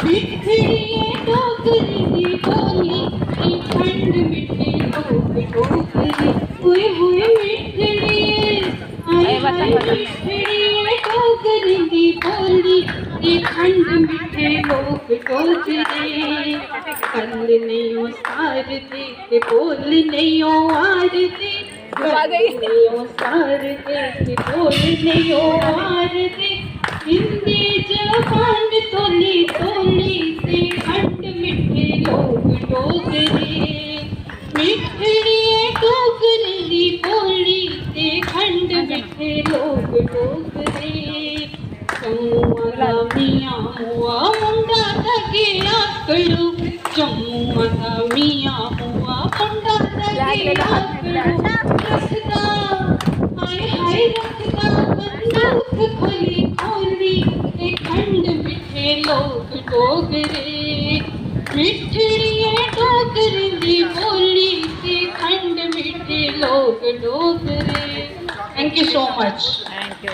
मिठड़िए डोगरी दी बोली की खंड मिठे लोग डोगरी हुए हुए मिठड़िए आए हाय मिठड़िए डोगरी दी बोली की खंड मिठे लोग डोगरी कल नहीं सार दे के बोल नहीं आर दे नहीं सार दे के बोल नहीं आर दे हिंदी जबान तोली तोली से खंड मिठे लोग डोगरे मिठड़िए डोगरी दी बोली से खंड मिठे लोग डोगरे जम्मू दा मियां हुआ मुंडा दगे आकड़ू जम्मू दा मियां हुआ मुंडा दगे आकड़ू रखदा हाय हाय रखदा बंदूक खोली खोली ते खंड मिठे लोग डोगरे मिठड़िए डोगरी दी बोली ते खंड मिठे लोग डोगरे। Thank you so much.